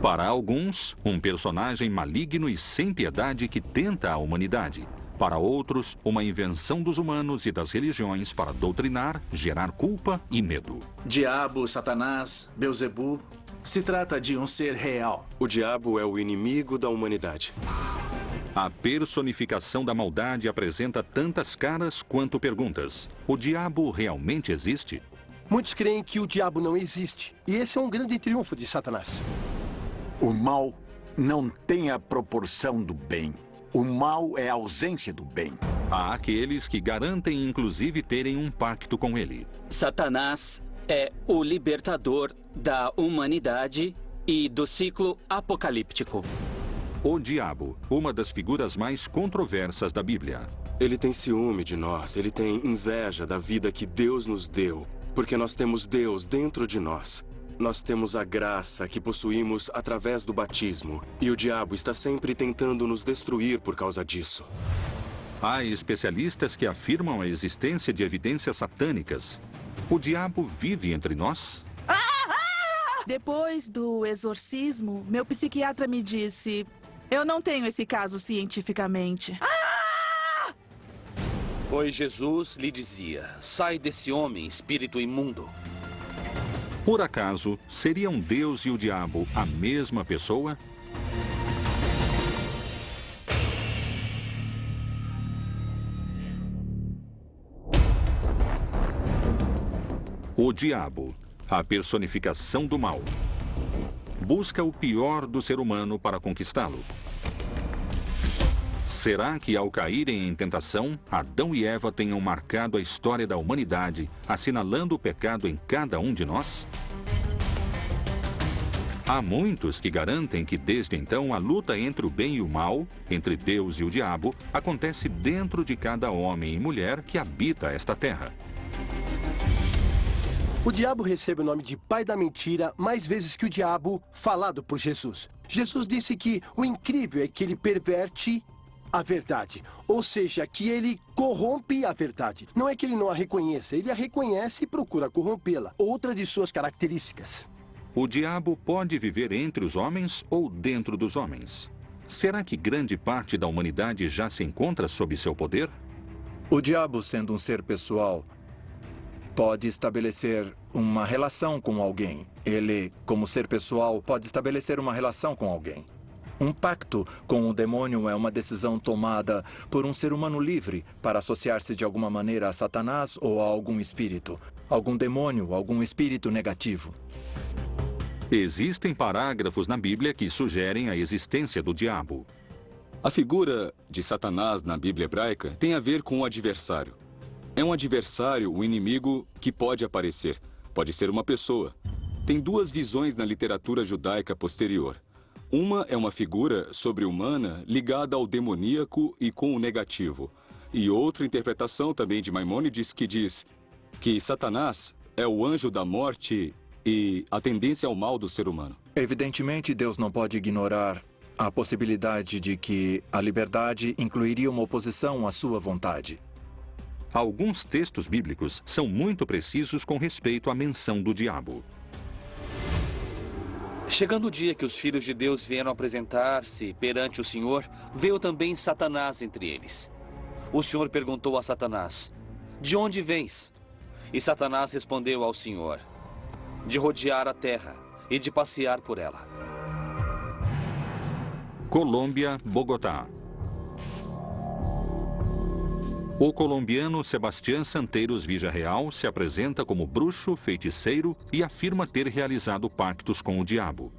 Para alguns, um personagem maligno e sem piedade que tenta a humanidade. Para outros, uma invenção dos humanos e das religiões para doutrinar, gerar culpa e medo. Diabo, Satanás, Beelzebu, se trata de um ser real. O diabo é o inimigo da humanidade. A personificação da maldade apresenta tantas caras quanto perguntas. O diabo realmente existe? Muitos creem que o diabo não existe. E esse é um grande triunfo de Satanás. O mal não tem a proporção do bem. O mal é a ausência do bem. Há aqueles que garantem inclusive terem um pacto com ele. Satanás é o libertador da humanidade e do ciclo apocalíptico. O diabo, uma das figuras mais controversas da Bíblia. Ele tem ciúme de nós, ele tem inveja da vida que Deus nos deu, porque nós temos Deus dentro de nós. Nós temos a graça que possuímos através do batismo, e o diabo está sempre tentando nos destruir por causa disso. Há especialistas que afirmam a existência de evidências satânicas. O diabo vive entre nós? Depois do exorcismo, meu psiquiatra me disse: eu não tenho esse caso cientificamente. Pois Jesus lhe dizia: sai desse homem, espírito imundo. Por acaso, seriam Deus e o diabo a mesma pessoa? O diabo, a personificação do mal, busca o pior do ser humano para conquistá-lo. Será que, ao caírem em tentação, Adão e Eva tenham marcado a história da humanidade, assinalando o pecado em cada um de nós? Há muitos que garantem que, desde então, a luta entre o bem e o mal, entre Deus e o diabo, acontece dentro de cada homem e mulher que habita esta terra. O diabo recebe o nome de pai da mentira mais vezes que o diabo falado por Jesus. Jesus disse que o incrível é que ele perverte a verdade, ou seja, que ele corrompe a verdade. Não é que ele não a reconheça, ele a reconhece e procura corrompê-la. Outra de suas características. O diabo pode viver entre os homens ou dentro dos homens. Será que grande parte da humanidade já se encontra sob seu poder? O diabo, sendo um ser pessoal, pode estabelecer uma relação com alguém. Ele, como ser pessoal, pode estabelecer uma relação com alguém. Um pacto com o demônio é uma decisão tomada por um ser humano livre para associar-se de alguma maneira a Satanás ou a algum espírito, algum demônio, algum espírito negativo. Existem parágrafos na Bíblia que sugerem a existência do diabo. A figura de Satanás na Bíblia hebraica tem a ver com o adversário. É um adversário, o inimigo, que pode aparecer. Pode ser uma pessoa. Tem duas visões na literatura judaica posterior. Uma é uma figura sobre-humana ligada ao demoníaco e com o negativo. E outra interpretação também de Maimônides que diz que Satanás é o anjo da morte e a tendência ao mal do ser humano. Evidentemente, Deus não pode ignorar a possibilidade de que a liberdade incluiria uma oposição à sua vontade. Alguns textos bíblicos são muito precisos com respeito à menção do diabo. Chegando o dia que os filhos de Deus vieram apresentar-se perante o Senhor, veio também Satanás entre eles. O Senhor perguntou a Satanás: de onde vens? E Satanás respondeu ao Senhor: de rodear a terra e de passear por ela. Colômbia, Bogotá. O colombiano Sebastián Santeiros Villarreal se apresenta como bruxo, feiticeiro e afirma ter realizado pactos com o diabo.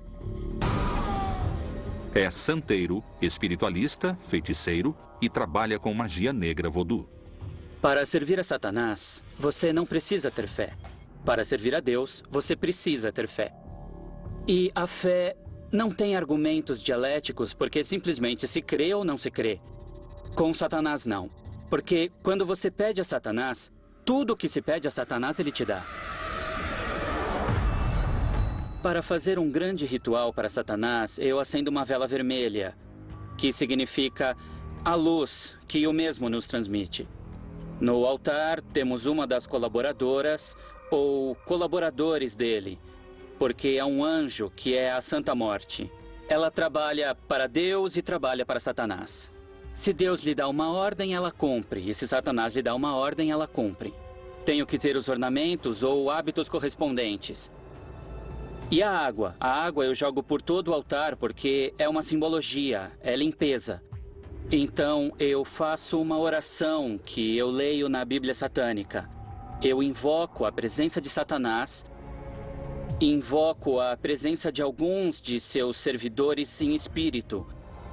É santeiro, espiritualista, feiticeiro e trabalha com magia negra vodú. Para servir a Satanás, você não precisa ter fé. Para servir a Deus, você precisa ter fé. E a fé não tem argumentos dialéticos porque simplesmente se crê ou não se crê. Com Satanás, não. Porque quando você pede a Satanás, tudo o que se pede a Satanás ele te dá. Para fazer um grande ritual para Satanás, eu acendo uma vela vermelha, que significa a luz que o mesmo nos transmite. No altar, temos uma das colaboradoras ou colaboradores dele, porque é um anjo que é a Santa Morte. Ela trabalha para Deus e trabalha para Satanás. Se Deus lhe dá uma ordem, ela cumpre. E se Satanás lhe dá uma ordem, ela cumpre. Tenho que ter os ornamentos ou hábitos correspondentes. E a água? A água eu jogo por todo o altar porque é uma simbologia, é limpeza. Então eu faço uma oração que eu leio na Bíblia satânica. Eu invoco a presença de Satanás, invoco a presença de alguns de seus servidores em espírito.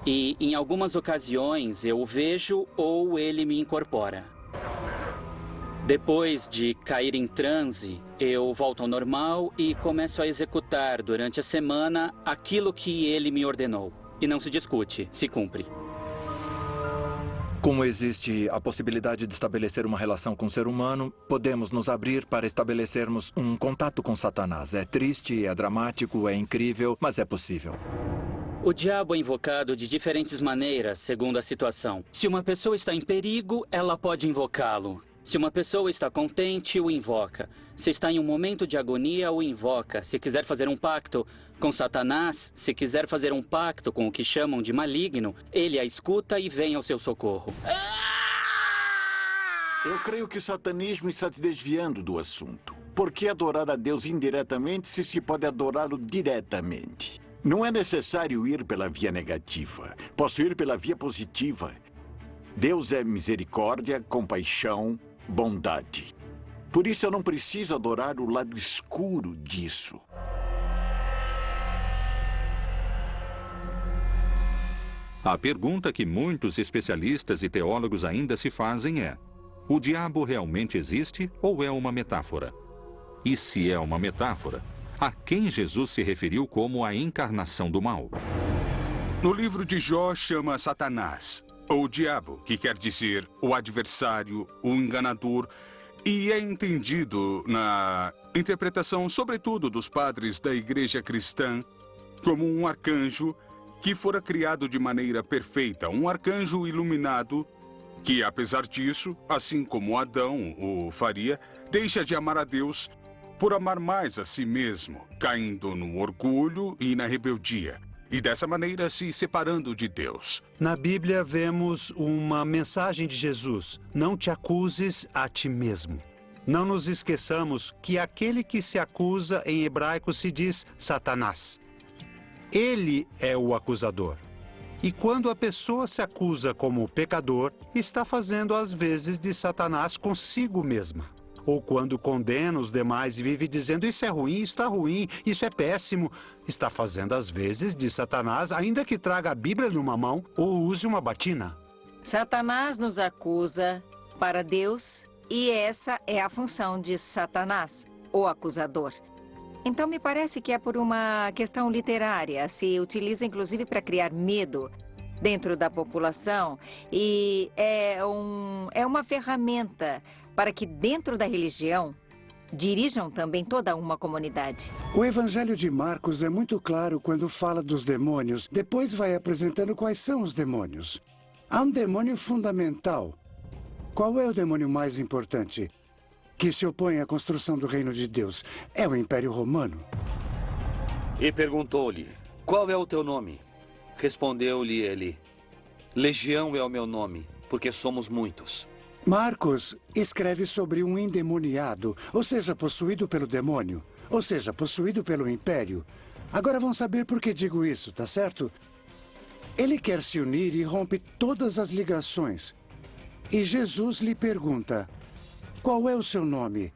E em algumas ocasiões eu o vejo ou ele me incorpora. Depois de cair em transe, eu volto ao normal e começo a executar durante a semana aquilo que ele me ordenou. E não se discute, se cumpre. Como existe a possibilidade de estabelecer uma relação com o ser humano, podemos nos abrir para estabelecermos um contato com Satanás. É triste, é dramático, é incrível, mas é possível. O diabo é invocado de diferentes maneiras, segundo a situação. Se uma pessoa está em perigo, ela pode invocá-lo. Se uma pessoa está contente, o invoca. Se está em um momento de agonia, o invoca. Se quiser fazer um pacto com Satanás, se quiser fazer um pacto com o que chamam de maligno, ele a escuta e vem ao seu socorro. Eu creio que o satanismo está te desviando do assunto. Por que adorar a Deus indiretamente se pode adorá-lo diretamente? Não é necessário ir pela via negativa. Posso ir pela via positiva. Deus é misericórdia, compaixão, bondade. Por isso eu não preciso adorar o lado escuro disso. A pergunta que muitos especialistas e teólogos ainda se fazem é: o diabo realmente existe ou é uma metáfora? E se é uma metáfora, a quem Jesus se referiu como a encarnação do mal? No livro de Jó chama Satanás, ou diabo, que quer dizer o adversário, o enganador, e é entendido na interpretação, sobretudo dos padres da igreja cristã, como um arcanjo que fora criado de maneira perfeita, um arcanjo iluminado que, apesar disso, assim como Adão o faria, deixa de amar a Deus por amar mais a si mesmo, caindo no orgulho e na rebeldia, e dessa maneira se separando de Deus. Na Bíblia vemos uma mensagem de Jesus: não te acuses a ti mesmo. Não nos esqueçamos que aquele que se acusa em hebraico se diz Satanás. Ele é o acusador. E quando a pessoa se acusa como pecador, está fazendo às vezes de Satanás consigo mesma. Ou quando condena os demais e vive dizendo isso é ruim, isso está ruim, isso é péssimo, está fazendo às vezes de Satanás, ainda que traga a Bíblia numa mão ou use uma batina. Satanás nos acusa para Deus e essa é a função de Satanás, o acusador. Então me parece que é por uma questão literária, se utiliza inclusive para criar medo dentro da população e é uma ferramenta para que dentro da religião dirijam também toda uma comunidade. O Evangelho de Marcos é muito claro quando fala dos demônios. Depois vai apresentando quais são os demônios. Há um demônio fundamental. Qual é o demônio mais importante que se opõe à construção do reino de Deus? É o Império Romano. E perguntou-lhe: qual é o teu nome? Respondeu-lhe ele: Legião é o meu nome, porque somos muitos. Marcos escreve sobre um endemoniado, ou seja, possuído pelo demônio, ou seja, possuído pelo império. Agora vão saber por que digo isso, tá certo? Ele quer se unir e rompe todas as ligações. E Jesus lhe pergunta: qual é o seu nome?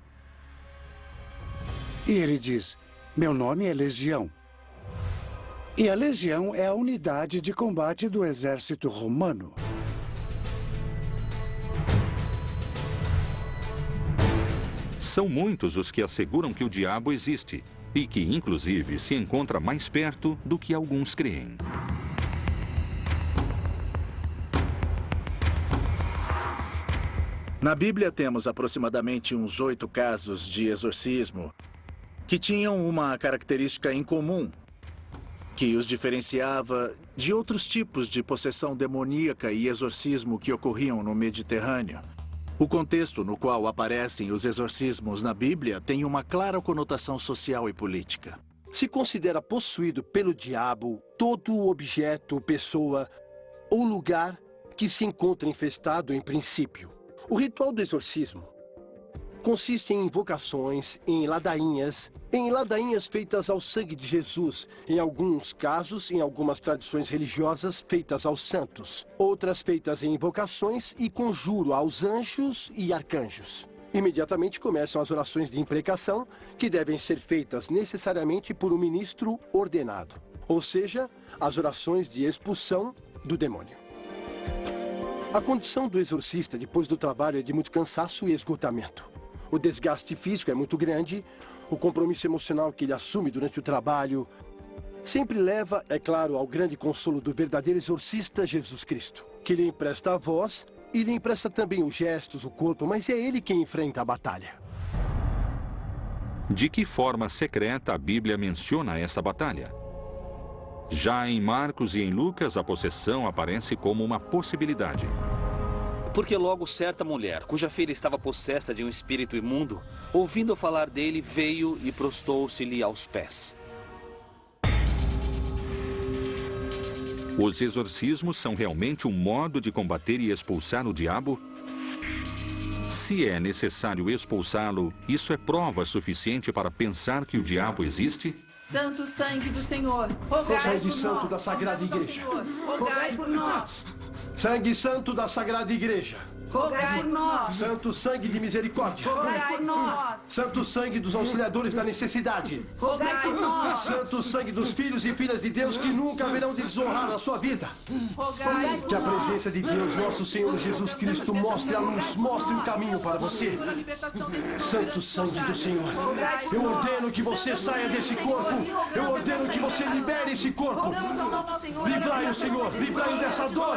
E ele diz: meu nome é Legião. E a Legião é a unidade de combate do exército romano. São muitos os que asseguram que o diabo existe e que, inclusive, se encontra mais perto do que alguns creem. Na Bíblia temos aproximadamente uns 8 casos de exorcismo que tinham uma característica em comum, que os diferenciava de outros tipos de possessão demoníaca e exorcismo que ocorriam no Mediterrâneo. O contexto no qual aparecem os exorcismos na Bíblia tem uma clara conotação social e política. se considera possuído pelo diabo todo objeto, pessoa ou lugar que se encontra infestado em princípio. O ritual do exorcismo consiste em invocações, em ladainhas feitas ao sangue de Jesus, em alguns casos, em algumas tradições religiosas, feitas aos santos, outras feitas em invocações e conjuro aos anjos e arcanjos. Imediatamente começam as orações de imprecação, que devem ser feitas necessariamente por um ministro ordenado, ou seja, as orações de expulsão do demônio. A condição do exorcista depois do trabalho é de muito cansaço e esgotamento. O desgaste físico é muito grande, o compromisso emocional que ele assume durante o trabalho sempre leva, é claro, ao grande consolo do verdadeiro exorcista Jesus Cristo, que lhe empresta a voz e lhe empresta também os gestos, o corpo, mas é ele quem enfrenta a batalha. De que forma secreta a Bíblia menciona essa batalha? Já em Marcos e em Lucas, a possessão aparece como uma possibilidade. Porque logo certa mulher, cuja filha estava possessa de um espírito imundo, ouvindo falar dele, veio e prostou-se-lhe aos pés. Os exorcismos são realmente um modo de combater e expulsar o diabo? Se é necessário expulsá-lo, isso é prova suficiente para pensar que o diabo existe? Santo sangue do Senhor, rogai Sangue por santo nós. da Sagrada Igreja. Senhor, rogai por nós. Sangue santo da Sagrada Igreja. Rogai por nós. Santo sangue de misericórdia. Rogai por nós. Santo sangue dos auxiliadores da necessidade. Rogai por nós. Santo sangue dos filhos e filhas de Deus que nunca haverão de desonrar a sua vida. Rogai Que a presença de Deus, nosso Senhor Jesus Cristo, mostre a luz, mostre o caminho para você. Santo sangue do Senhor, eu ordeno que você saia desse corpo. Eu ordeno que você libere esse corpo. Livrai-o, Senhor, livrai-o dessa dor.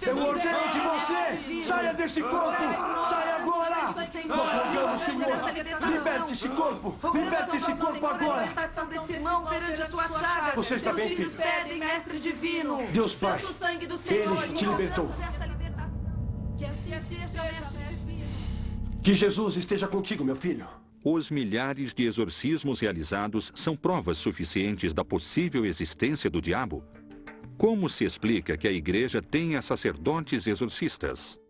Eu ordeno que você saia desse corpo. Saia agora. Nós rogamos, Senhor, liberte esse corpo. Liberte esse corpo agora. Você está bem, filho? Deus Pai, Ele te libertou. Que Jesus esteja contigo, meu filho. Os milhares de exorcismos realizados são provas suficientes da possível existência do diabo? Como se explica que a Igreja tenha sacerdotes exorcistas?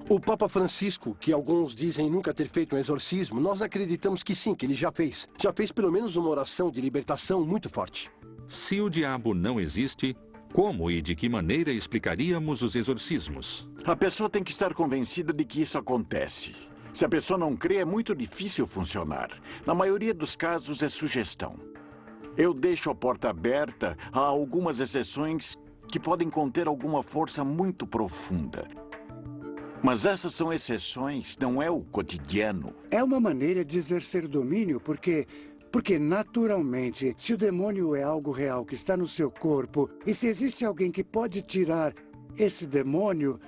O Papa Francisco, que alguns dizem nunca ter feito um exorcismo, nós acreditamos que sim, que ele já fez. Já fez pelo menos uma oração de libertação muito forte. Se o diabo não existe, como e de que maneira explicaríamos os exorcismos? A pessoa tem que estar convencida de que isso acontece. Se a pessoa não crê, é muito difícil funcionar. Na maioria dos casos, é sugestão. Eu deixo a porta aberta a algumas exceções que podem conter alguma força muito profunda. Mas essas são exceções, não é o cotidiano. É uma maneira de exercer domínio, porque naturalmente, se o demônio é algo real que está no seu corpo, e se existe alguém que pode tirar esse demônio,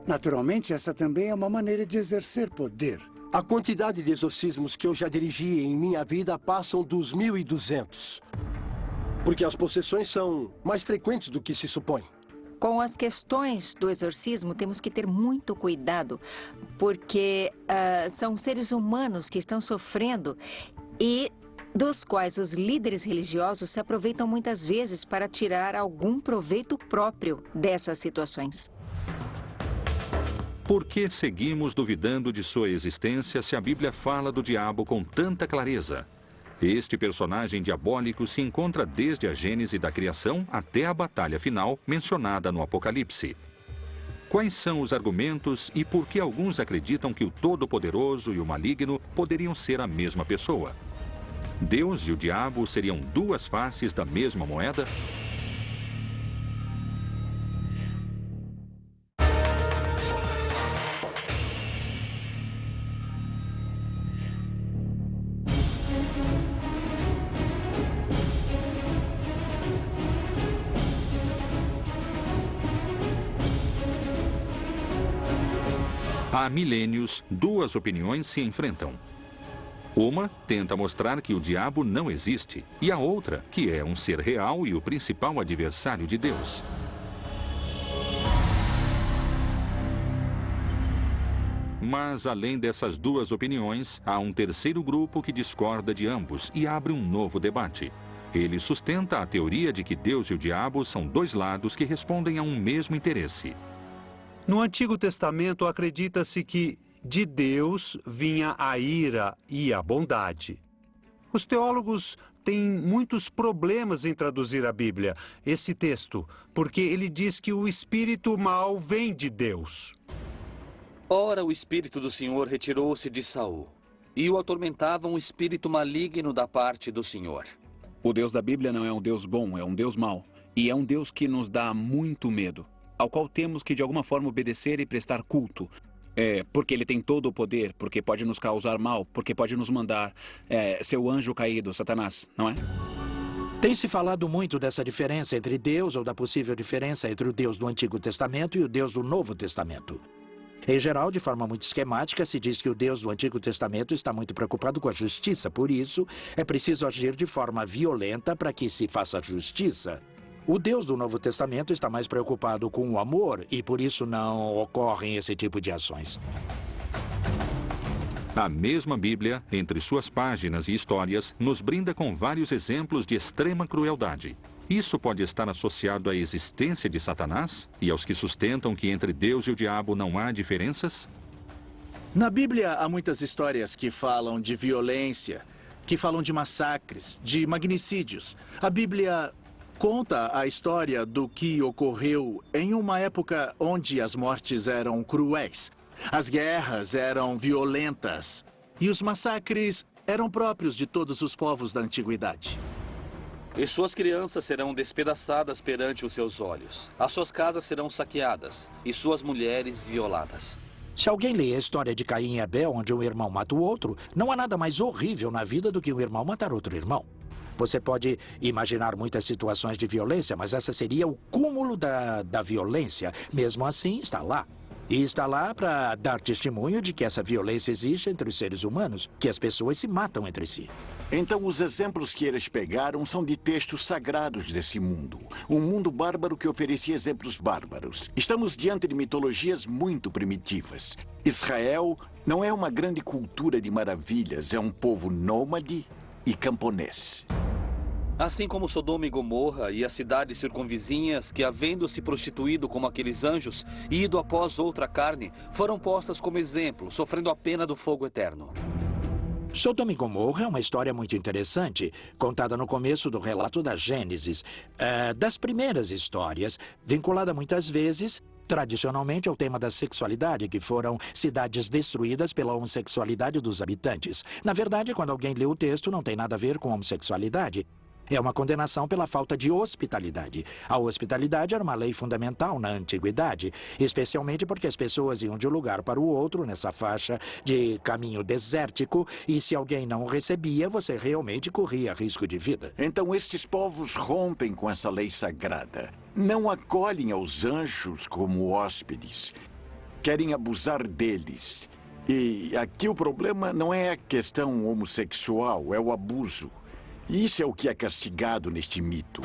naturalmente essa também é uma maneira de exercer poder. A quantidade de exorcismos que eu já dirigi em minha vida passam dos 1.200. Porque as possessões são mais frequentes do que se supõe. Com as questões do exorcismo, temos que ter muito cuidado, porque são seres humanos que estão sofrendo e dos quais os líderes religiosos se aproveitam muitas vezes para tirar algum proveito próprio dessas situações. Por que seguimos duvidando de sua existência se a Bíblia fala do diabo com tanta clareza? Este personagem diabólico se encontra desde a gênese da criação até a batalha final mencionada no Apocalipse. Quais são os argumentos e por que alguns acreditam que o Todo-Poderoso e o Maligno poderiam ser a mesma pessoa? Deus e o diabo seriam duas faces da mesma moeda? Há milênios, duas opiniões se enfrentam. Uma tenta mostrar que o diabo não existe, e a outra que é um ser real e o principal adversário de Deus. Mas, além dessas duas opiniões, há um terceiro grupo que discorda de ambos e abre um novo debate. Ele sustenta a teoria de que Deus e o diabo são dois lados que respondem a um mesmo interesse. No Antigo Testamento, acredita-se que de Deus vinha a ira e a bondade. Os teólogos têm muitos problemas em traduzir a Bíblia, esse texto, porque ele diz que o espírito mau vem de Deus. Ora, o espírito do Senhor retirou-se de Saul, e o atormentava um espírito maligno da parte do Senhor. O Deus da Bíblia não é um Deus bom, é um Deus mau. E é um Deus que nos dá muito medo, ao qual temos que de alguma forma obedecer e prestar culto. Porque ele tem todo o poder, porque pode nos causar mal, porque pode nos mandar seu anjo caído, Satanás, não é? Tem se falado muito dessa diferença entre Deus, ou da possível diferença entre o Deus do Antigo Testamento e o Deus do Novo Testamento. Em geral, de forma muito esquemática, se diz que o Deus do Antigo Testamento está muito preocupado com a justiça. Por isso, é preciso agir de forma violenta para que se faça justiça. O Deus do Novo Testamento está mais preocupado com o amor e, por isso, não ocorrem esse tipo de ações. A mesma Bíblia, entre suas páginas e histórias, nos brinda com vários exemplos de extrema crueldade. Isso pode estar associado à existência de Satanás e aos que sustentam que entre Deus e o diabo não há diferenças? Na Bíblia há muitas histórias que falam de violência, que falam de massacres, de magnicídios. A Bíblia conta a história do que ocorreu em uma época onde as mortes eram cruéis, as guerras eram violentas e os massacres eram próprios de todos os povos da antiguidade. E suas crianças serão despedaçadas perante os seus olhos. As suas casas serão saqueadas e suas mulheres violadas. Se alguém lê a história de Caim e Abel, onde um irmão mata o outro, não há nada mais horrível na vida do que um irmão matar outro irmão. Você pode imaginar muitas situações de violência, mas essa seria o cúmulo da violência. Mesmo assim, está lá. E está lá para dar testemunho de que essa violência existe entre os seres humanos, que as pessoas se matam entre si. Então, os exemplos que eles pegaram são de textos sagrados desse mundo. Um mundo bárbaro que oferecia exemplos bárbaros. Estamos diante de mitologias muito primitivas. Israel não é uma grande cultura de maravilhas, é um povo nômade e camponês. Assim como Sodoma e Gomorra e as cidades circunvizinhas que, havendo se prostituído como aqueles anjos e ido após outra carne, foram postas como exemplo, sofrendo a pena do fogo eterno. Sodoma e Gomorra é uma história muito interessante, contada no começo do relato da Gênesis. Das primeiras histórias, vinculada muitas vezes, tradicionalmente, ao tema da sexualidade, que foram cidades destruídas pela homossexualidade dos habitantes. Na verdade, quando alguém lê o texto, não tem nada a ver com homossexualidade. É uma condenação pela falta de hospitalidade. A hospitalidade era uma lei fundamental na antiguidade, especialmente porque as pessoas iam de um lugar para o outro nessa faixa de caminho desértico, e se alguém não recebia, você realmente corria risco de vida. Então estes povos rompem com essa lei sagrada. Não acolhem aos anjos como hóspedes. Querem abusar deles. E aqui o problema não é a questão homossexual, é o abuso. E isso é o que é castigado neste mito.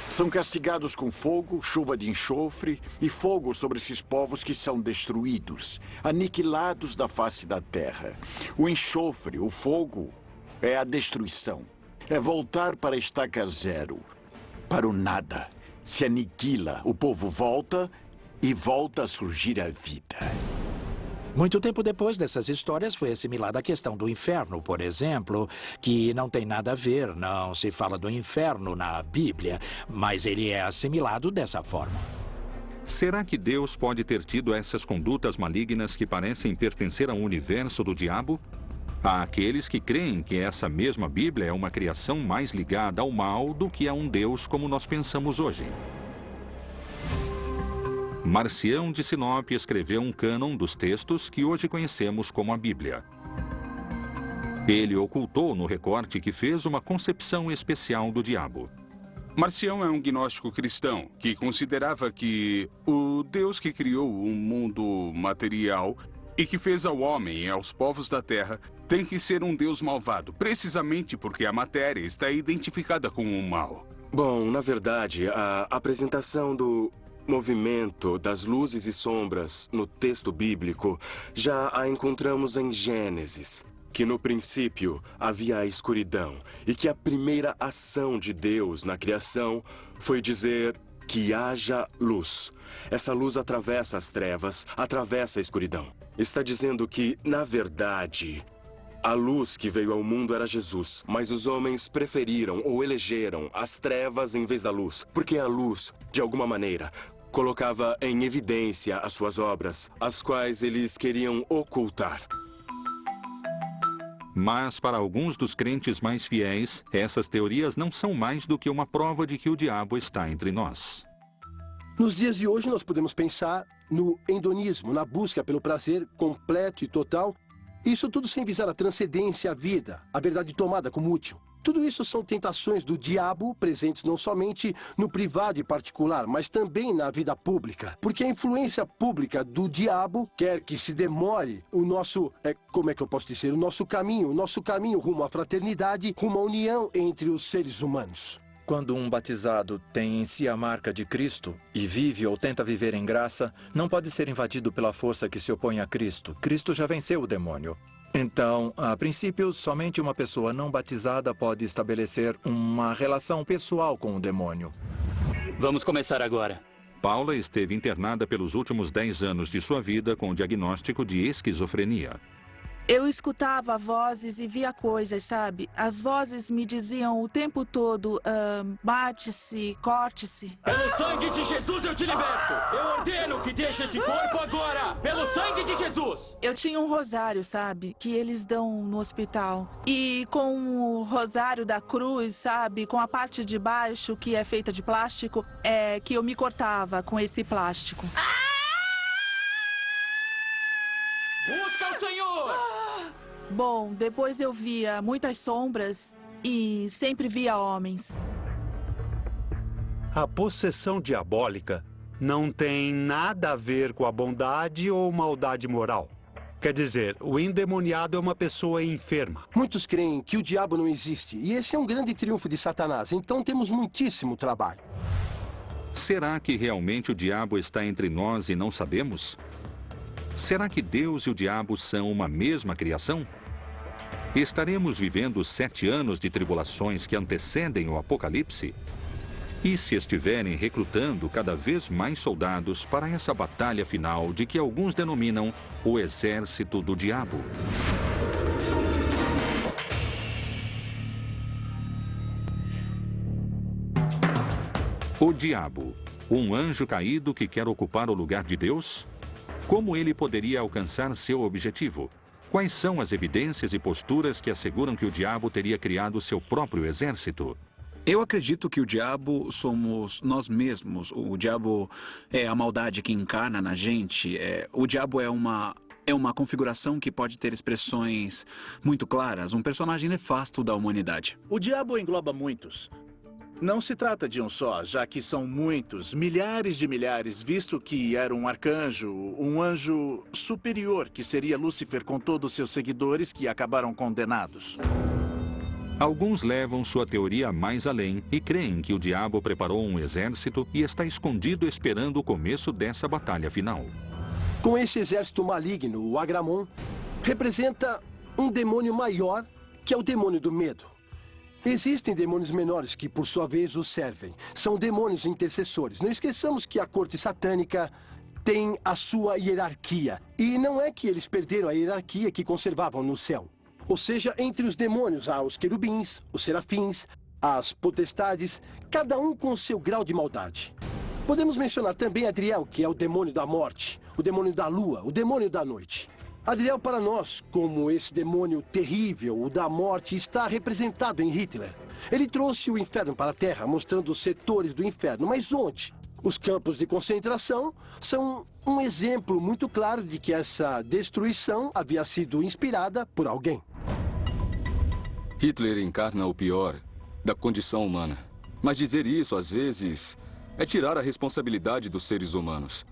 São castigados com fogo, chuva de enxofre e fogo sobre esses povos que são destruídos, aniquilados da face da terra. O enxofre, o fogo, é a destruição. É voltar para a estaca zero, para o nada. Se aniquila, o povo volta e volta a surgir a vida. Muito tempo depois dessas histórias foi assimilada a questão do inferno, por exemplo, que não tem nada a ver, não se fala do inferno na Bíblia, mas ele é assimilado dessa forma. Será que Deus pode ter tido essas condutas malignas que parecem pertencer ao universo do diabo? Há aqueles que creem que essa mesma Bíblia é uma criação mais ligada ao mal do que a um Deus como nós pensamos hoje. Marcião de Sinop escreveu um cânon dos textos que hoje conhecemos como a Bíblia. Ele ocultou no recorte que fez uma concepção especial do diabo. Marcião é um gnóstico cristão que considerava que o Deus que criou o mundo material e que fez ao homem e aos povos da terra tem que ser um Deus malvado, precisamente porque a matéria está identificada com o mal. Bom, na verdade, a apresentação do movimento das luzes e sombras no texto bíblico já a encontramos em Gênesis, que no princípio havia a escuridão e que a primeira ação de Deus na criação foi dizer que haja luz. Essa luz atravessa as trevas, atravessa a escuridão. Está dizendo que, na verdade, a luz que veio ao mundo era Jesus, mas os homens preferiram ou elegeram as trevas em vez da luz, porque a luz, de alguma maneira, colocava em evidência as suas obras, as quais eles queriam ocultar. Mas, para alguns dos crentes mais fiéis, essas teorias não são mais do que uma prova de que o diabo está entre nós. Nos dias de hoje, nós podemos pensar no hedonismo, na busca pelo prazer completo e total. Isso tudo sem visar a transcendência, a vida, a verdade tomada como útil. Tudo isso são tentações do diabo, presentes não somente no privado e particular, mas também na vida pública. Porque a influência pública do diabo quer que se demore o nosso, o nosso caminho rumo à fraternidade, rumo à união entre os seres humanos. Quando um batizado tem em si a marca de Cristo e vive ou tenta viver em graça, não pode ser invadido pela força que se opõe a Cristo. Cristo já venceu o demônio. Então, a princípio, somente uma pessoa não batizada pode estabelecer uma relação pessoal com o demônio. Vamos começar agora. Paula esteve internada pelos últimos 10 anos de sua vida com o diagnóstico de esquizofrenia. Eu escutava vozes e via coisas, sabe? As vozes me diziam o tempo todo, mate-se, corte-se. Pelo sangue de Jesus eu te liberto! Eu ordeno que deixe esse corpo agora! Pelo sangue de Jesus! Eu tinha um rosário, sabe? Que eles dão no hospital. E com o rosário da cruz, sabe? Com a parte de baixo, que é feita de plástico, é que eu me cortava com esse plástico. Busca o Senhor! Bom, depois eu via muitas sombras e sempre via homens. A possessão diabólica não tem nada a ver com a bondade ou maldade moral. Quer dizer, o endemoniado é uma pessoa enferma. Muitos creem que o diabo não existe, e esse é um grande triunfo de Satanás, então temos muitíssimo trabalho. Será que realmente o diabo está entre nós e não sabemos? Será que Deus e o diabo são uma mesma criação? Estaremos vivendo 7 anos de tribulações que antecedem o Apocalipse? E se estiverem recrutando cada vez mais soldados para essa batalha final de que alguns denominam o exército do diabo? O diabo, um anjo caído que quer ocupar o lugar de Deus? Como ele poderia alcançar seu objetivo? Quais são as evidências e posturas que asseguram que o diabo teria criado seu próprio exército? Eu acredito que o diabo somos nós mesmos. O diabo é a maldade que encarna na gente. O diabo é uma configuração que pode ter expressões muito claras. Um personagem nefasto da humanidade. O diabo engloba muitos. Não se trata de um só, já que são muitos, milhares de milhares, visto que era um arcanjo, um anjo superior, que seria Lúcifer com todos seus seguidores que acabaram condenados. Alguns levam sua teoria mais além e creem que o diabo preparou um exército e está escondido esperando o começo dessa batalha final. Com esse exército maligno, o Agramon representa um demônio maior, que é o demônio do medo. Existem demônios menores que, por sua vez, os servem. São demônios intercessores. Não esqueçamos que a corte satânica tem a sua hierarquia. E não é que eles perderam a hierarquia que conservavam no céu. Ou seja, entre os demônios há os querubins, os serafins, as potestades, cada um com seu grau de maldade. Podemos mencionar também Adriel, que é o demônio da morte, o demônio da lua, o demônio da noite. Adriel, para nós, como esse demônio terrível, o da morte, está representado em Hitler. Ele trouxe o inferno para a Terra, mostrando os setores do inferno. Mas onde? Os campos de concentração são um exemplo muito claro de que essa destruição havia sido inspirada por alguém. Hitler encarna o pior da condição humana. Mas dizer isso, às vezes, é tirar a responsabilidade dos seres humanos.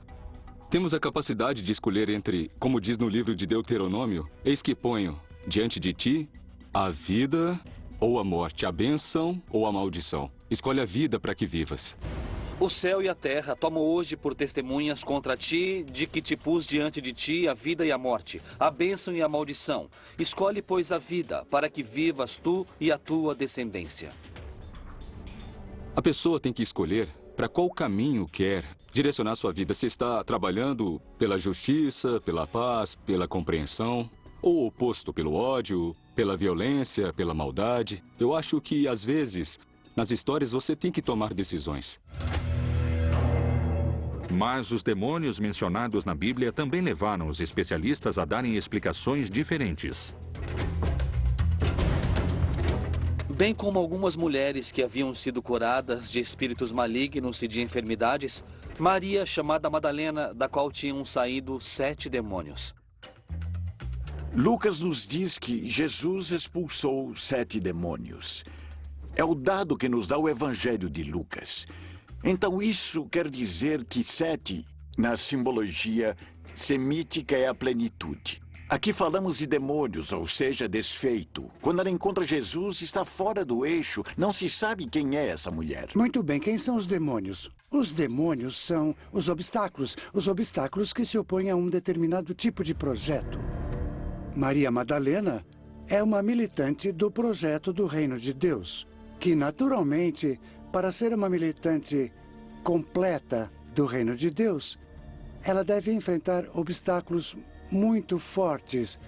Temos a capacidade de escolher entre, como diz no livro de Deuteronômio, eis que ponho diante de ti a vida ou a morte, a bênção ou a maldição. Escolhe a vida para que vivas. O céu e a terra tomam hoje por testemunhas contra ti, de que te pus diante de ti a vida e a morte, a bênção e a maldição. Escolhe, pois, a vida, para que vivas tu e a tua descendência. A pessoa tem que escolher para qual caminho quer direcionar sua vida. Se está trabalhando pela justiça, pela paz, pela compreensão, ou o oposto, pelo ódio, pela violência, pela maldade. Eu acho que, às vezes, nas histórias você tem que tomar decisões. Mas os demônios mencionados na Bíblia também levaram os especialistas a darem explicações diferentes. Bem como algumas mulheres que haviam sido curadas de espíritos malignos e de enfermidades, Maria, chamada Madalena, da qual tinham saído 7 demônios. Lucas nos diz que Jesus expulsou 7 demônios. É o dado que nos dá o Evangelho de Lucas. Então isso quer dizer que 7, na simbologia semítica, é a plenitude. Aqui falamos de demônios, ou seja, desfeito. Quando ela encontra Jesus, está fora do eixo. Não se sabe quem é essa mulher. Muito bem, quem são os demônios? Os demônios são os obstáculos que se opõem a um determinado tipo de projeto. Maria Madalena é uma militante do projeto do Reino de Deus, que naturalmente, para ser uma militante completa do Reino de Deus, ela deve enfrentar obstáculos muito fortes.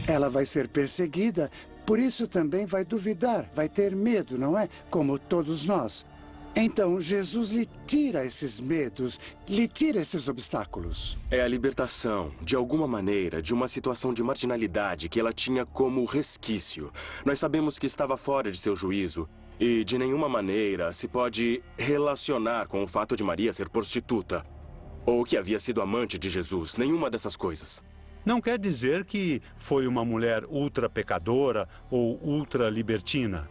Ela vai ser perseguida, por isso também vai duvidar, vai ter medo, não é? Como todos nós. Então, Jesus lhe tira esses medos, lhe tira esses obstáculos. É a libertação, de alguma maneira, de uma situação de marginalidade que ela tinha como resquício. Nós sabemos que estava fora de seu juízo e, de nenhuma maneira, se pode relacionar com o fato de Maria ser prostituta ou que havia sido amante de Jesus. Nenhuma dessas coisas. Não quer dizer que foi uma mulher ultra pecadora ou ultra libertina.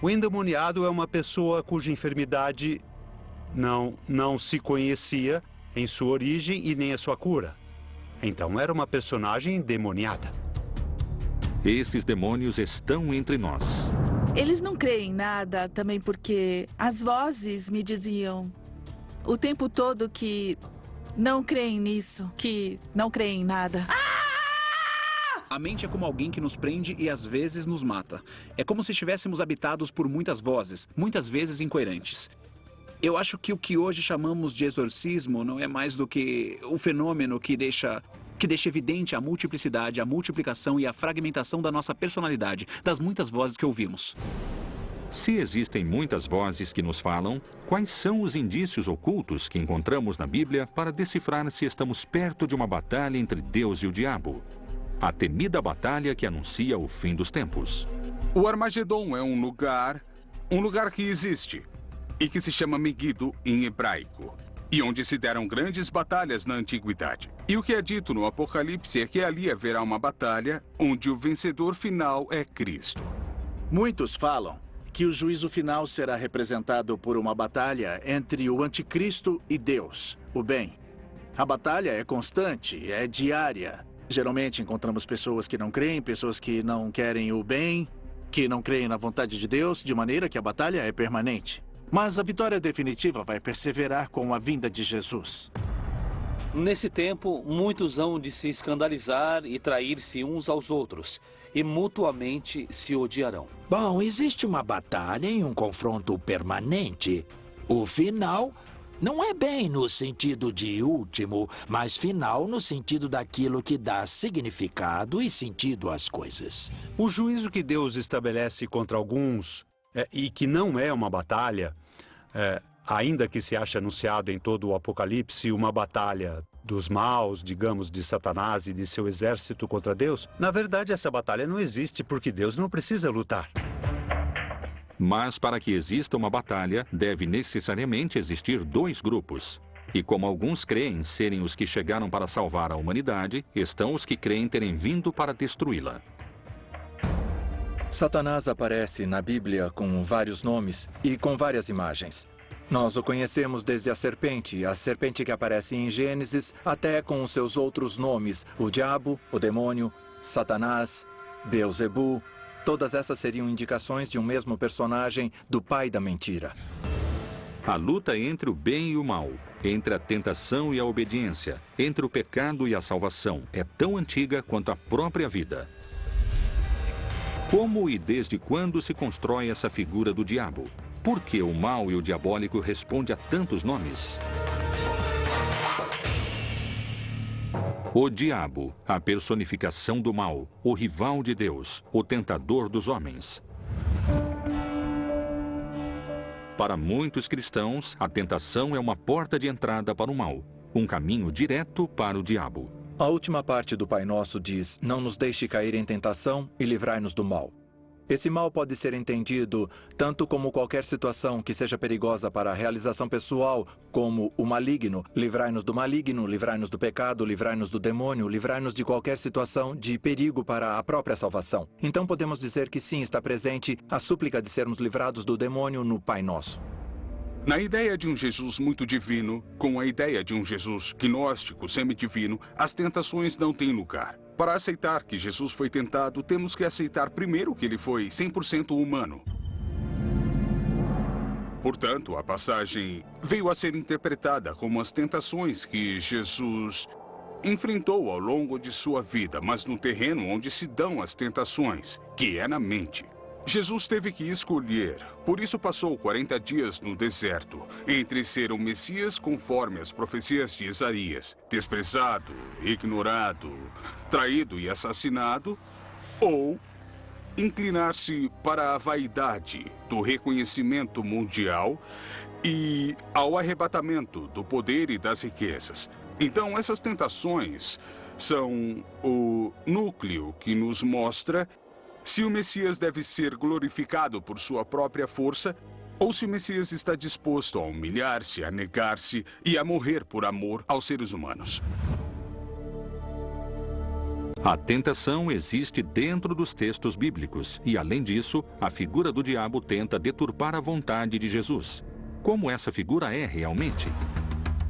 O endemoniado é uma pessoa cuja enfermidade não se conhecia em sua origem e nem a sua cura. Então era uma personagem endemoniada. Esses demônios estão entre nós. Eles não creem em nada também porque as vozes me diziam o tempo todo que não creem nisso, que não creem em nada. A mente é como alguém que nos prende e às vezes nos mata. É como se estivéssemos habitados por muitas vozes, muitas vezes incoerentes. Eu acho que o que hoje chamamos de exorcismo não é mais do que o fenômeno que deixa evidente a multiplicidade, a multiplicação e a fragmentação da nossa personalidade, das muitas vozes que ouvimos. Se existem muitas vozes que nos falam, quais são os indícios ocultos que encontramos na Bíblia para decifrar se estamos perto de uma batalha entre Deus e o diabo? A temida batalha que anuncia o fim dos tempos. O Armagedon é um lugar que existe e que se chama Megido em hebraico, e onde se deram grandes batalhas na antiguidade. E o que é dito no Apocalipse é que ali haverá uma batalha onde o vencedor final é Cristo. Muitos falam que o juízo final será representado por uma batalha entre o anticristo e Deus, o bem. A batalha é constante, é diária. Geralmente encontramos pessoas que não creem, pessoas que não querem o bem, que não creem na vontade de Deus, de maneira que a batalha é permanente. Mas a vitória definitiva vai perseverar com a vinda de Jesus. Nesse tempo, muitos hão de se escandalizar e trair-se uns aos outros, e mutuamente se odiarão. Bom, existe uma batalha e um confronto permanente. O final não é bem no sentido de último, mas final no sentido daquilo que dá significado e sentido às coisas. O juízo que Deus estabelece contra alguns, e que não é uma batalha, ainda que se ache anunciado em todo o Apocalipse uma batalha dos maus, digamos, de Satanás e de seu exército contra Deus, na verdade essa batalha não existe porque Deus não precisa lutar. Mas para que exista uma batalha, deve necessariamente existir 2 grupos. E como alguns creem serem os que chegaram para salvar a humanidade, estão os que creem terem vindo para destruí-la. Satanás aparece na Bíblia com vários nomes e com várias imagens. Nós o conhecemos desde a serpente que aparece em Gênesis, até com os seus outros nomes, o diabo, o demônio, Satanás, Beelzebu. Todas essas seriam indicações de um mesmo personagem do pai da mentira. A luta entre o bem e o mal, entre a tentação e a obediência, entre o pecado e a salvação, é tão antiga quanto a própria vida. Como e desde quando se constrói essa figura do diabo? Por que o mal e o diabólico respondem a tantos nomes? O diabo, a personificação do mal, o rival de Deus, o tentador dos homens. Para muitos cristãos, a tentação é uma porta de entrada para o mal, um caminho direto para o diabo. A última parte do Pai Nosso diz: não nos deixe cair em tentação e livrai-nos do mal. Esse mal pode ser entendido tanto como qualquer situação que seja perigosa para a realização pessoal, como o maligno. Livrai-nos do maligno, livrai-nos do pecado, livrai-nos do demônio, livrai-nos de qualquer situação de perigo para a própria salvação. Então podemos dizer que sim, está presente a súplica de sermos livrados do demônio no Pai Nosso. Na ideia de um Jesus muito divino, com a ideia de um Jesus gnóstico semidivino, as tentações não têm lugar. Para aceitar que Jesus foi tentado, temos que aceitar primeiro que ele foi 100% humano. Portanto, a passagem veio a ser interpretada como as tentações que Jesus enfrentou ao longo de sua vida, mas no terreno onde se dão as tentações, que é na mente. Jesus teve que escolher, por isso passou 40 dias no deserto, entre ser o Messias conforme as profecias de Isaías, desprezado, ignorado, traído e assassinado, ou inclinar-se para a vaidade do reconhecimento mundial e ao arrebatamento do poder e das riquezas. Então, essas tentações são o núcleo que nos mostra se o Messias deve ser glorificado por sua própria força, ou se o Messias está disposto a humilhar-se, a negar-se e a morrer por amor aos seres humanos. A tentação existe dentro dos textos bíblicos e, além disso, a figura do diabo tenta deturpar a vontade de Jesus. Como essa figura é realmente?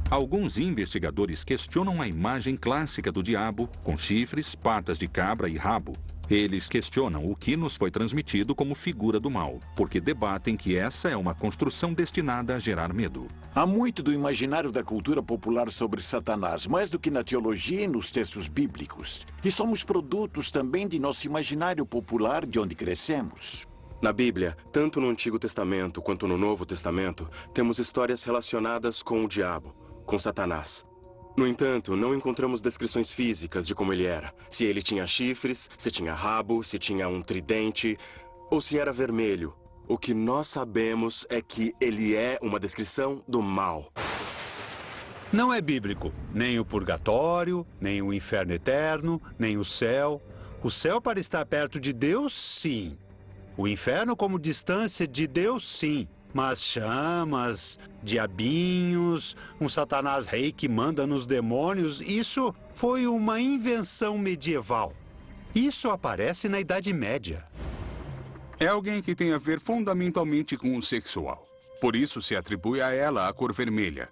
Alguns investigadores questionam a imagem clássica do diabo, com chifres, patas de cabra e rabo. Eles questionam o que nos foi transmitido como figura do mal, porque debatem que essa é uma construção destinada a gerar medo. Há muito do imaginário da cultura popular sobre Satanás, mais do que na teologia e nos textos bíblicos. E somos produtos também de nosso imaginário popular de onde crescemos. Na Bíblia, tanto no Antigo Testamento quanto no Novo Testamento, temos histórias relacionadas com o diabo, com Satanás. No entanto, não encontramos descrições físicas de como ele era. Se ele tinha chifres, se tinha rabo, se tinha um tridente, ou se era vermelho. O que nós sabemos é que ele é uma descrição do mal. Não é bíblico. Nem o purgatório, nem o inferno eterno, nem o céu. O céu para estar perto de Deus, sim. O inferno como distância de Deus, sim. Mas chamas, diabinhos, um Satanás rei que manda nos demônios, isso foi uma invenção medieval. Isso aparece na Idade Média. É alguém que tem a ver fundamentalmente com o sexual. Por isso se atribui a ela a cor vermelha.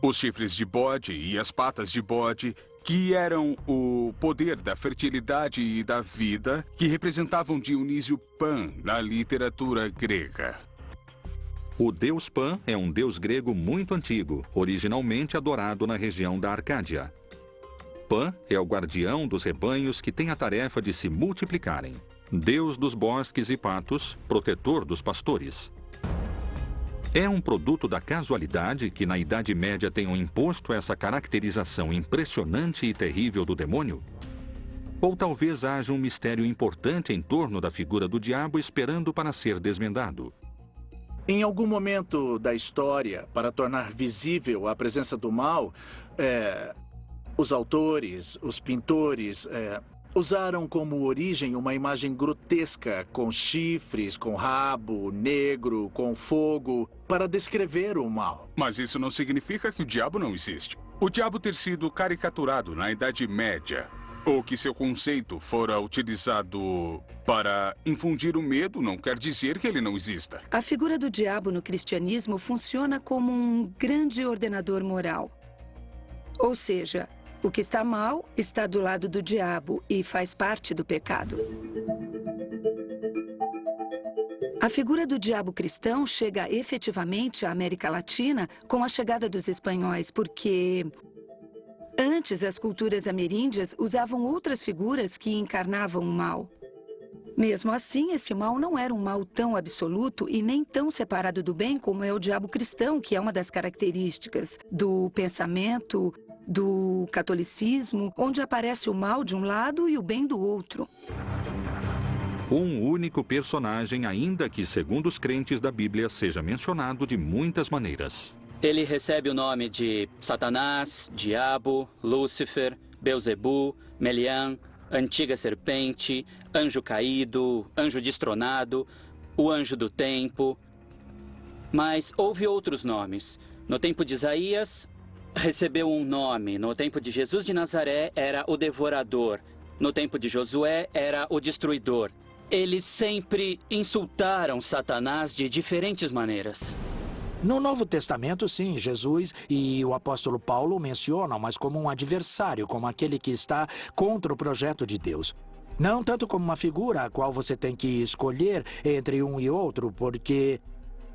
Os chifres de bode e as patas de bode, que eram o poder da fertilidade e da vida, que representavam Dionísio Pan na literatura grega. O deus Pan é um deus grego muito antigo, originalmente adorado na região da Arcádia. Pan é o guardião dos rebanhos que tem a tarefa de se multiplicarem. Deus dos bosques e patos, protetor dos pastores. É um produto da casualidade que na Idade Média tenham imposto essa caracterização impressionante e terrível do demônio? Ou talvez haja um mistério importante em torno da figura do diabo esperando para ser desvendado? Em algum momento da história, para tornar visível a presença do mal, os autores, os pintores, usaram como origem uma imagem grotesca, com chifres, com rabo, negro, com fogo, para descrever o mal. Mas isso não significa que o diabo não existe. O diabo ter sido caricaturado na Idade Média, ou que seu conceito fora utilizado para infundir o medo, não quer dizer que ele não exista. A figura do diabo no cristianismo funciona como um grande ordenador moral. Ou seja, o que está mal está do lado do diabo e faz parte do pecado. A figura do diabo cristão chega efetivamente à América Latina com a chegada dos espanhóis, porque antes as culturas ameríndias usavam outras figuras que encarnavam o mal. Mesmo assim, esse mal não era um mal tão absoluto e nem tão separado do bem como é o diabo cristão, que é uma das características do pensamento do catolicismo, onde aparece o mal de um lado e o bem do outro. Um único personagem, ainda que, segundo os crentes da Bíblia, seja mencionado de muitas maneiras. Ele recebe o nome de Satanás, Diabo, Lúcifer, Belzebu, Melian, Antiga Serpente, Anjo Caído, Anjo Destronado, o Anjo do Tempo. Mas houve outros nomes. No tempo de Isaías, recebeu um nome. No tempo de Jesus de Nazaré, era o Devorador. No tempo de Josué, era o Destruidor. Eles sempre insultaram Satanás de diferentes maneiras. No Novo Testamento, sim, Jesus e o apóstolo Paulo o mencionam, mas como um adversário, como aquele que está contra o projeto de Deus. Não tanto como uma figura a qual você tem que escolher entre um e outro, porque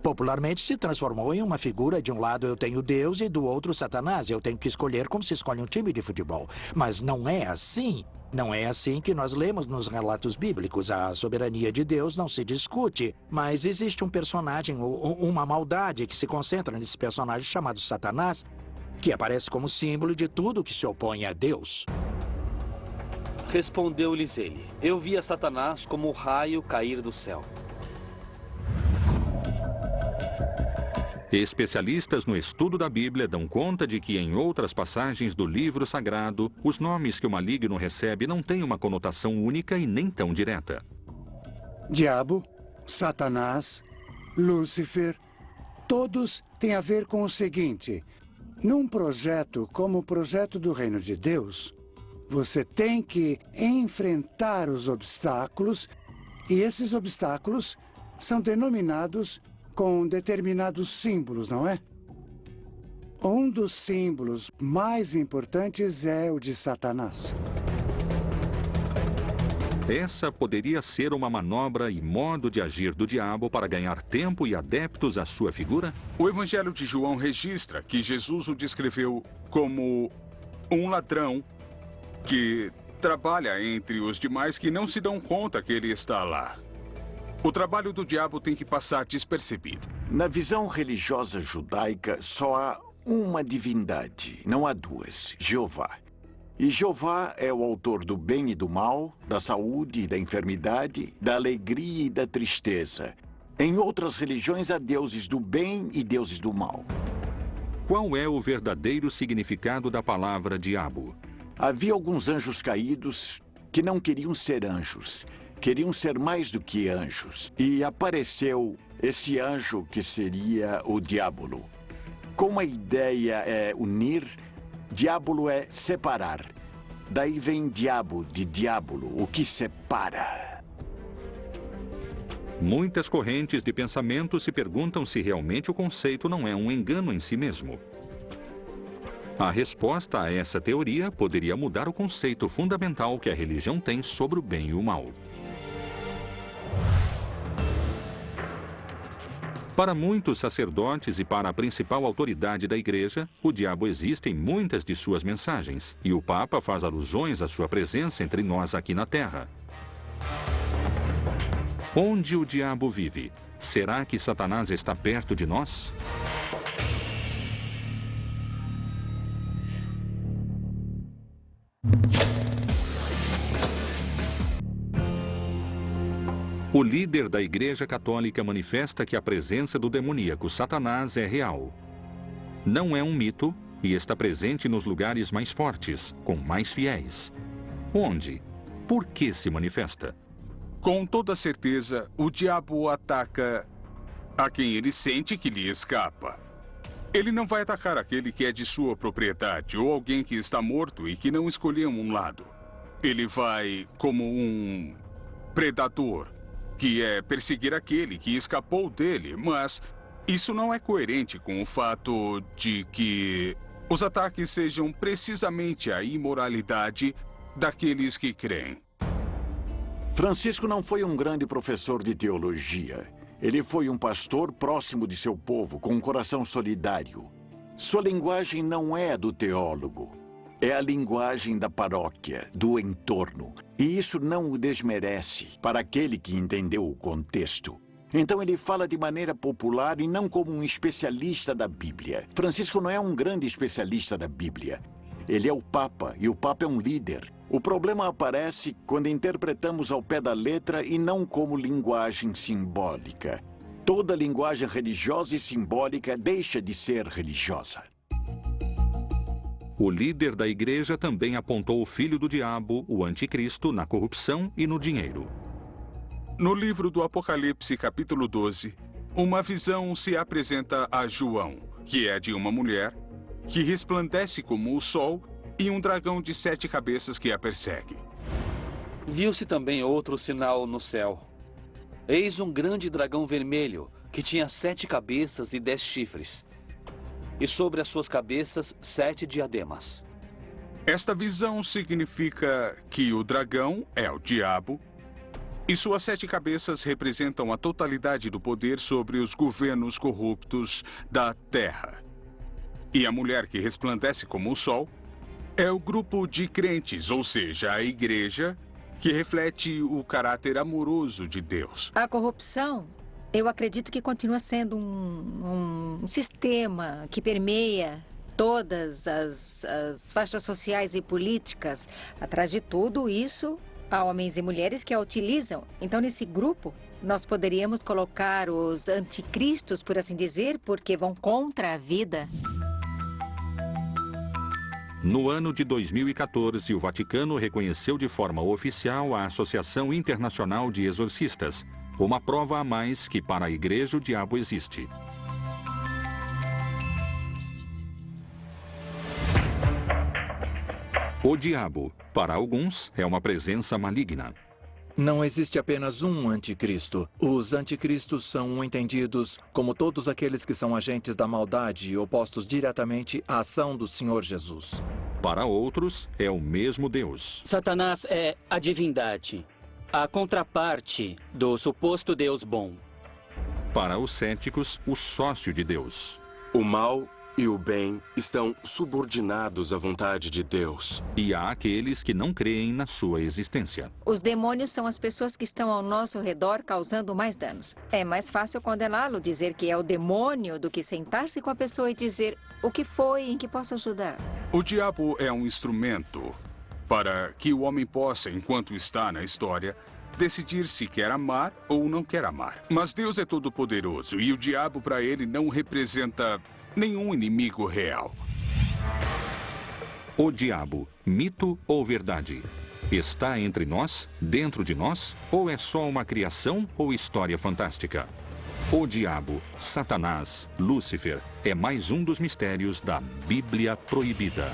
popularmente se transformou em uma figura. De um lado eu tenho Deus e do outro Satanás. Eu tenho que escolher como se escolhe um time de futebol. Mas não é assim. Não é assim que nós lemos nos relatos bíblicos. A soberania de Deus não se discute, mas existe um personagem, uma maldade que se concentra nesse personagem chamado Satanás, que aparece como símbolo de tudo que se opõe a Deus. Respondeu-lhes ele: eu via Satanás como o raio cair do céu. Especialistas no estudo da Bíblia dão conta de que em outras passagens do livro sagrado, os nomes que o maligno recebe não têm uma conotação única e nem tão direta. Diabo, Satanás, Lúcifer, todos têm a ver com o seguinte: num projeto como o projeto do Reino de Deus, você tem que enfrentar os obstáculos, e esses obstáculos são denominados com determinados símbolos, não é? Um dos símbolos mais importantes é o de Satanás. Essa poderia ser uma manobra e modo de agir do diabo para ganhar tempo e adeptos à sua figura? O Evangelho de João registra que Jesus o descreveu como um ladrão que trabalha entre os demais que não se dão conta que ele está lá. O trabalho do diabo tem que passar despercebido. Na visão religiosa judaica, só há uma divindade, não há duas: Jeová. E Jeová é o autor do bem e do mal, da saúde e da enfermidade, da alegria e da tristeza. Em outras religiões há deuses do bem e deuses do mal. Qual é o verdadeiro significado da palavra diabo? Havia alguns anjos caídos que não queriam ser anjos. Queriam ser mais do que anjos. E apareceu esse anjo que seria o diabo. Como a ideia é unir, diabo é separar. Daí vem diabo, de diabolo, o que separa. Muitas correntes de pensamento se perguntam se realmente o conceito não é um engano em si mesmo. A resposta a essa teoria poderia mudar o conceito fundamental que a religião tem sobre o bem e o mal. Para muitos sacerdotes e para a principal autoridade da igreja, o diabo existe em muitas de suas mensagens, e o Papa faz alusões à sua presença entre nós aqui na Terra. Onde o diabo vive? Será que Satanás está perto de nós? O líder da Igreja Católica manifesta que a presença do demoníaco Satanás é real. Não é um mito e está presente nos lugares mais fortes, com mais fiéis. Onde? Por que se manifesta? Com toda certeza, o diabo ataca a quem ele sente que lhe escapa. Ele não vai atacar aquele que é de sua propriedade ou alguém que está morto e que não escolheu um lado. Ele vai como um predador, que é perseguir aquele que escapou dele, mas isso não é coerente com o fato de que os ataques sejam precisamente a imoralidade daqueles que creem. Francisco não foi um grande professor de teologia. Ele foi um pastor próximo de seu povo, com um coração solidário. Sua linguagem não é a do teólogo. É a linguagem da paróquia, do entorno. E isso não o desmerece para aquele que entendeu o contexto. Então ele fala de maneira popular e não como um especialista da Bíblia. Francisco não é um grande especialista da Bíblia. Ele é o Papa, e o Papa é um líder. O problema aparece quando interpretamos ao pé da letra e não como linguagem simbólica. Toda linguagem religiosa e simbólica deixa de ser religiosa. O líder da igreja também apontou o filho do diabo, o anticristo, na corrupção e no dinheiro. No livro do Apocalipse, capítulo 12, uma visão se apresenta a João, que é de uma mulher, que resplandece como o sol, e um dragão de 7 cabeças que a persegue. Viu-se também outro sinal no céu. Eis um grande dragão vermelho, que tinha 7 cabeças e 10 chifres. E sobre as suas cabeças 7 diademas. Esta visão significa que o dragão é o diabo, e suas 7 cabeças representam a totalidade do poder sobre os governos corruptos da terra. E a mulher que resplandece como o sol é o grupo de crentes, ou seja, a igreja, que reflete o caráter amoroso de Deus. A corrupção, eu acredito que continua sendo um sistema que permeia todas as faixas sociais e políticas. Atrás de tudo isso, há homens e mulheres que a utilizam. Então, nesse grupo, nós poderíamos colocar os anticristos, por assim dizer, porque vão contra a vida. No ano de 2014, o Vaticano reconheceu de forma oficial a Associação Internacional de Exorcistas, uma prova a mais que para a Igreja o diabo existe. O diabo, para alguns, é uma presença maligna. Não existe apenas um anticristo. Os anticristos são entendidos como todos aqueles que são agentes da maldade e opostos diretamente à ação do Senhor Jesus. Para outros, é o mesmo Deus. Satanás é a divindade, a contraparte do suposto Deus bom. Para os céticos, o sócio de Deus. O mal e o bem estão subordinados à vontade de Deus. E há aqueles que não creem na sua existência. Os demônios são as pessoas que estão ao nosso redor causando mais danos. É mais fácil condená-lo, dizer que é o demônio, do que sentar-se com a pessoa e dizer o que foi, em que posso ajudar. O diabo é um instrumento para que o homem possa, enquanto está na história, decidir se quer amar ou não quer amar. Mas Deus é todo-poderoso e o diabo para ele não representa nenhum inimigo real. O diabo, mito ou verdade? Está entre nós, dentro de nós, ou é só uma criação ou história fantástica? O diabo, Satanás, Lúcifer, é mais um dos mistérios da Bíblia Proibida.